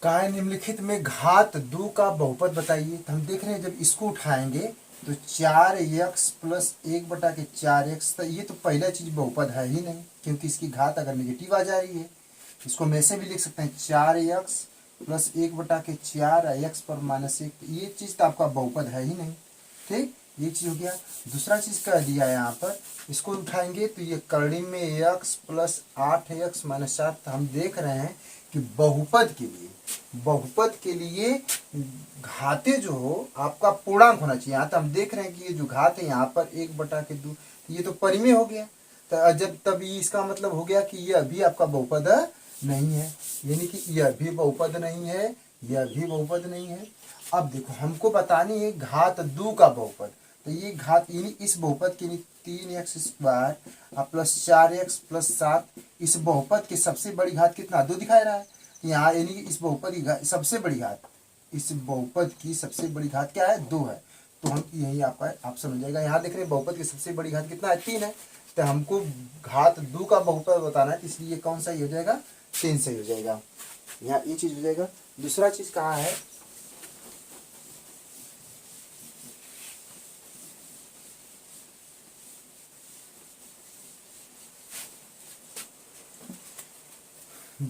कहा है निम्नलिखित में घात 2 का बहुपद बताइए। तो हम देख रहे हैं जब इसको उठाएंगे तो 4x प्लस 1/4x, तो ये तो पहला चीज बहुपद है ही नहीं, क्योंकि इसकी घात अगर नेगेटिव आ जा रही है। इसको हम ऐसे भी लिख सकते हैं 4x प्लस 1/4 x पर -1, ये चीज तो आपका बहुपद है ही नहीं। ठीक, ये चीज हो गया। दूसरा चीज कह दिया है यहाँ पर, इसको उठाएंगे तो ये करड़ी में x प्लस 8x माइनस 4। तो हम देख रहे हैं कि बहुपद के लिए घाते जो हो आपका पूर्णांक होना चाहिए। यहाँ तो हम देख रहे हैं कि ये जो घात है यहाँ पर 1/2, ये तो परिमेय हो गया। तो जब तब ये इसका मतलब हो गया कि ये अभी आपका बहुपद नहीं है, यानी कि यह भी बहुपद नहीं है, यह भी बहुपद नहीं है। अब देखो हमको बतानी है घात 2 का बहुपद। तो ये घात यानी इस बहुपद के 3x² प्लस 4x प्लस 7, इस बहुपद की सबसे बड़ी घात कितना 2 दिखा रहा है यहाँ, यानी कि इस बहुपद की सबसे बड़ी घात, इस बहुपद की सबसे बड़ी घात क्या है 2 है। तो हम यही आपका ऑप्शन हो जाएगा। यहाँ देख रहे हैं बहुपद की सबसे बड़ी घात कितना है 3 है। तो हमको घात 2 का बहुपद बताना है, इसलिए कौन सा ही हो जाएगा 3 सही हो जाएगा। यहाँ ये चीज हो जाएगा। दूसरा चीज कहा है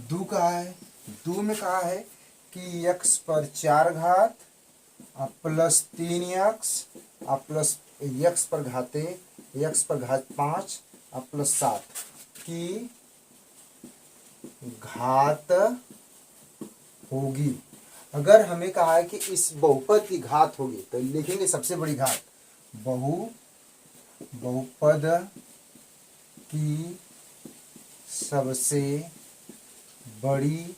दो कहा है, दो में कहा है कि x पर 4 घात प्लस 3x प्लस x पर घाते x पर घात 5 प्लस 7 की घात होगी। अगर हमें कहा है कि इस बहुपद की घात होगी तो लिखेंगे सबसे बड़ी घात, बहुपद की सबसे बड़ी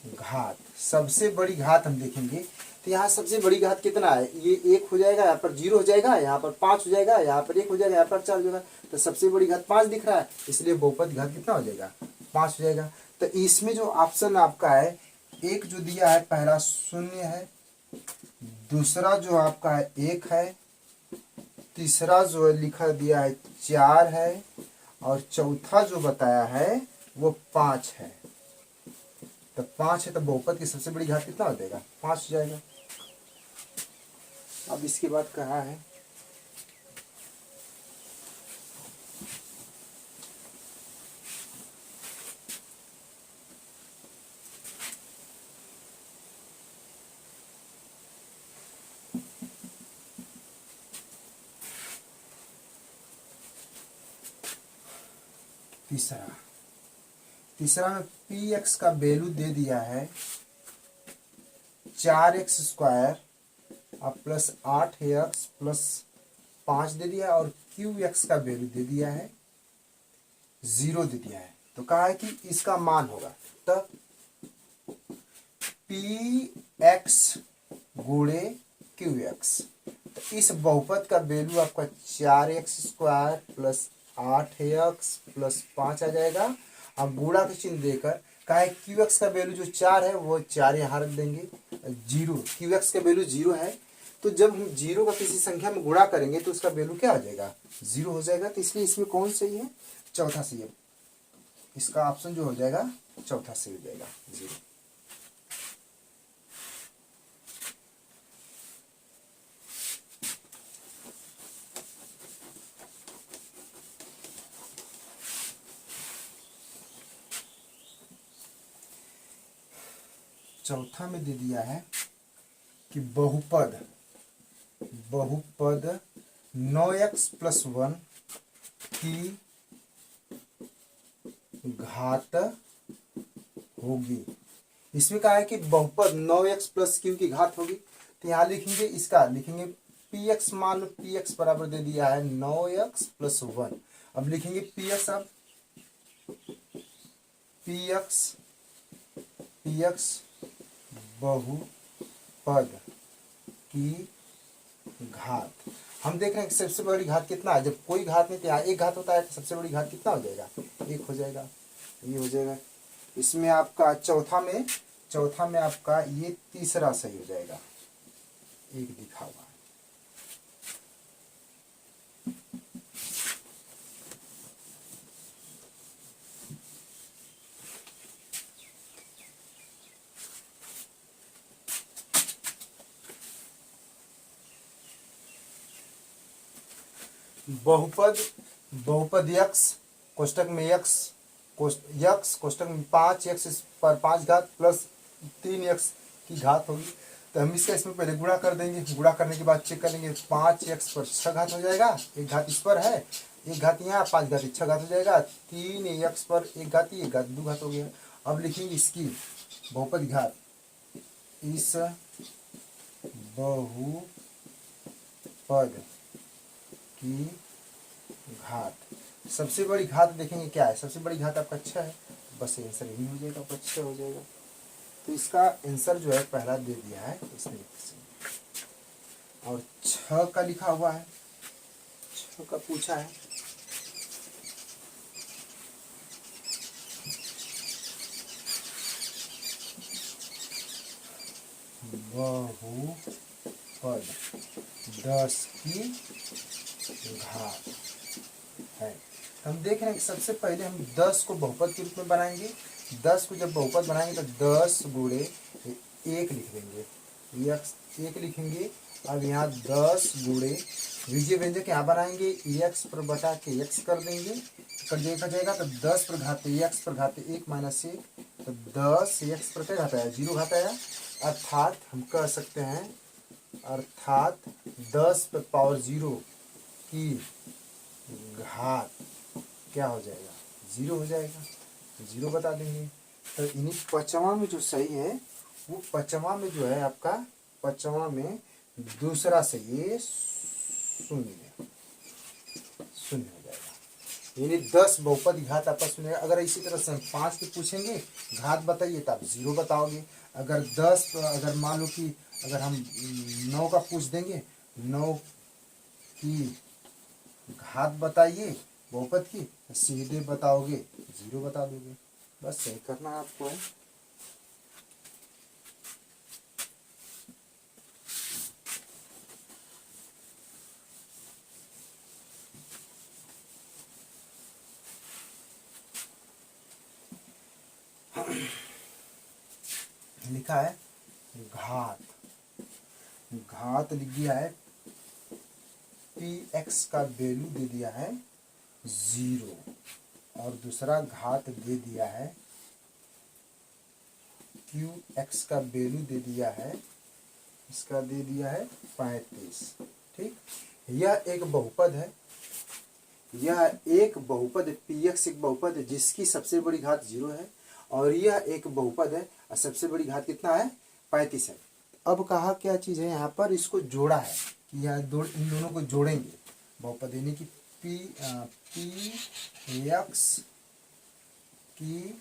घात, सबसे बड़ी घात हम देखेंगे। तो यहाँ सबसे बड़ी घात कितना है, ये 1 हो जाएगा, यहाँ पर 0 हो जाएगा, यहाँ पर 5 हो जाएगा, यहाँ पर 1 हो जाएगा, यहाँ पर 4 हो जाएगा। तो सबसे बड़ी घात 5 दिख रहा है, इसलिए बहुपद घात कितना हो जाएगा 5 हो जाएगा। तो इसमें जो ऑप्शन आपका है, एक जो दिया है पहला 0 है, दूसरा जो आपका है 1 है, तीसरा जो है लिखा दिया है 4 है, और चौथा जो बताया है वो 5 है। तो 5 है, तो बहुपद की सबसे बड़ी घात कितना हो जाएगा 5 हो जाएगा। अब इसके बाद कहा है तीसरा में px का वैल्यू दे दिया है 4x² प्लस 8x प्लस 5 दे दिया है, और qx का वैल्यू दे दिया है 0 दे दिया है। तो कहा है कि इसका मान होगा, तो px गुणे qx, तो इस बहुपद का वैल्यू आपका 4x² प्लस 8x प्लस 5 आ जाएगा। अब गुणा का चिन्ह देकर कहा है qx का वैल्यू जो 4 है वो 4 यहाँ रख देंगे, 0, qx का वैल्यू 0 है। तो जब हम 0 का किसी संख्या में गुणा करेंगे तो उसका वैल्यू क्या हो जाएगा 0 हो जाएगा। तो इसलिए इसमें कौन सही है, चौथा सही है। इसका ऑप्शन जो हो जाएगा चौथा सही हो जाएगा 0। चौथा में दे दिया है कि बहुपद 9x प्लस 1 की घात होगी। इसमें कहा है कि बहुपद 9x प्लस q की घात होगी। तो यहाँ लिखेंगे, इसका लिखेंगे px, मान लो px बराबर दे दिया है 9x प्लस 1। अब लिखेंगे px, अब px बहुपद की घात। हम देख रहे हैं कि सबसे बड़ी घात कितना है, जब कोई घात नहीं तो यहाँ एक घात होता है, तो सबसे बड़ी घात कितना हो जाएगा 1 हो जाएगा, ये हो जाएगा। इसमें आपका चौथा में आपका ये तीसरा सही हो जाएगा, 1 दिखा हुआ है। बहुपद बहुपद यक्स कोष्टक में यक्स कोष्टक में 5x पर 5 घात प्लस 3x की घात होगी। तो हम इसका इसमें पहले गुणा कर देंगे, गुणा करने के बाद चेक कर लेंगे। 5x पर 6 घात हो जाएगा, एक घात इस पर है, एक घात यहाँ, 5 घात 6 घात हो जाएगा। 3x पर एक घात, एक घात 2 घात हो गया। अब लिखेंगे इसकी बहुपद घात, इस बहुपद की घात। सबसे बड़ी घात देखेंगे क्या है, सबसे बड़ी घात आपका 6 है, बस आंसर यही हो जाएगा, आपका 6 हो जाएगा। तो इसका आंसर जो है पहला दे दिया है इसमें, और 6 का लिखा हुआ है, 6 का पूछा है। बहुपद 10 की घात है। हम देख रहे हैं कि सबसे पहले हम 10 को बहुपद के रूप में बनाएंगे। 10 को जब बहुपद बनाएंगे तो 10 गुणे 1 लिख देंगे, एक लिखेंगे। अब यहाँ 10 गुणे विजय व्यंजक यहाँ बनाएंगे, एक्स पर बटा के एक्स कर देंगे, कर जाएगा तो 10 पर घात एक्स पर घात 1 माइनस 1, तो 10 एक्स पर क्या घात आया, 0 घात आया। अर्थात हम कह सकते हैं, अर्थात 10 पर पावर 0 की घात क्या हो जाएगा, 0 हो जाएगा, 0 बता देंगे। तो इन्हीं पचवां में जो सही है वो पचवां में जो है आपका, पचवां में दूसरा सही है, शून्य हो जाएगा। यानी 10 बहुपद घात आपका शून्य। अगर इसी तरह से 5 के पूछेंगे घात बताइए तो आप 0 बताओगे। अगर 10, अगर मान लो कि अगर हम 9 का पूछ देंगे, 9 की घात बताइए बहुपद की, सीधे बताओगे 0 बता दोगे। बस सही करना है आपको है। लिखा है घात, घात लिख दिया है, px का वैल्यू दे दिया है 0, और दूसरा घात दे दिया है qx का वैल्यू दे दिया है, इसका दे दिया है 35। ठीक, यह एक बहुपद है, यह एक बहुपद px एक बहुपद है जिसकी सबसे बड़ी घात 0 है, और यह एक बहुपद है और सबसे बड़ी घात कितना है, 35 है। अब कहा क्या चीज है यहाँ पर, इसको जोड़ा है कि यह इन दोनों को जोड़ेंगे बहुपद, यानी कि px की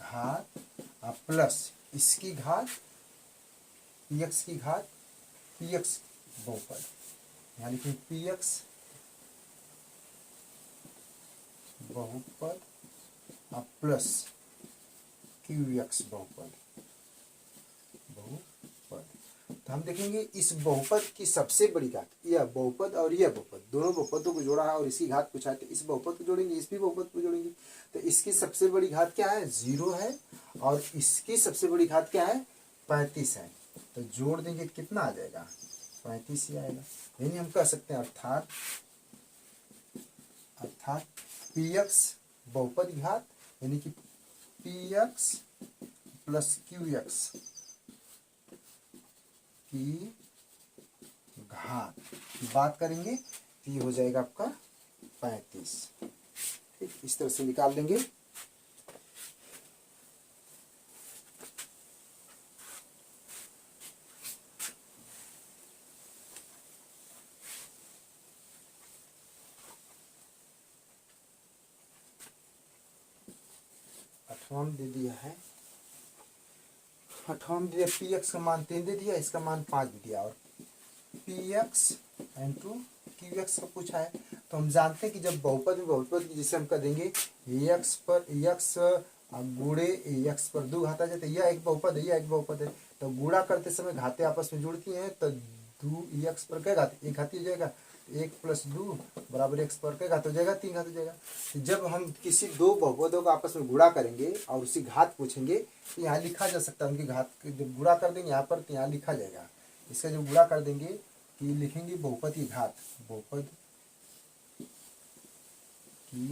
घात प्लस इसकी घात, px की घात, px बहुपद, यहाँ लिखें px बहुपद प्लस qx बहुपद। तो हम देखेंगे इस बहुपद की सबसे बड़ी घात, यह बहुपद और यह बहुपद, दोनों बहुपदों को जोड़ा है और इसकी घात पूछा है, तो इस बहुपद को जोड़ेंगे, इस भी बहुपद को जोड़ेंगे। तो इसकी सबसे बड़ी घात क्या है, 0 है, और इसकी सबसे बड़ी घात क्या है, 35 है। तो जोड़ देंगे कितना आ जाएगा, 35 ही आएगा। यानी हम कह सकते हैं अर्थात px बहुपद घात यानी कि px प्लस qx की घात की बात करेंगे तो ये हो जाएगा आपका 35। ठीक, इस तरह से निकाल लेंगे। आठवां दे दिया है, आठवां में दिया px का मान 3 दे दिया, इसका मान 5 दे दिया, और px इंटू qx का पूछा है। तो हम जानते हैं कि जब बहुपद में बहुपद की जिसे हम कर देंगे x पर x गुणे x पर 2 घात आ जाते, यह एक बहुपद है, यह एक बहुपद है। तो गुणा करते समय घातें आपस में जुड़ती हैं, तो 2x पर क्या घात, एक घात हो जाएगा, 1 प्लस 2 बराबर x पर क्या घात हो जाएगा, 3 घात हो जाएगा। जब हम किसी दो बहुपदों को आपस में गुणा करेंगे और उसी घात पूछेंगे तो यहाँ लिखा जा सकता है, उनकी घात जब गुणा कर देंगे यहाँ पर तो यहाँ लिखा जाएगा। इसका जब गुणा कर देंगे कि लिखेंगे बहुपद की घात, बहुपद की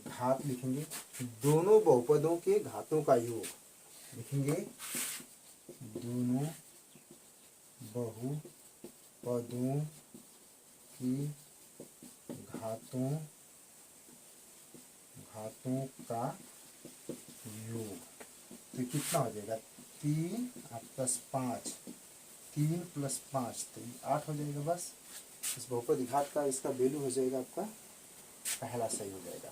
घात लिखेंगे, दोनों बहुपदों के घातों का योग लिखेंगे, दोनों बहुपदों की घातों का योग। तो कितना हो जाएगा, 3 प्लस 5, 3 प्लस 5 तो 8 हो जाएगा। बस इस बहुपद घात का इसका वैल्यू हो जाएगा आपका पहला, सही हो जाएगा।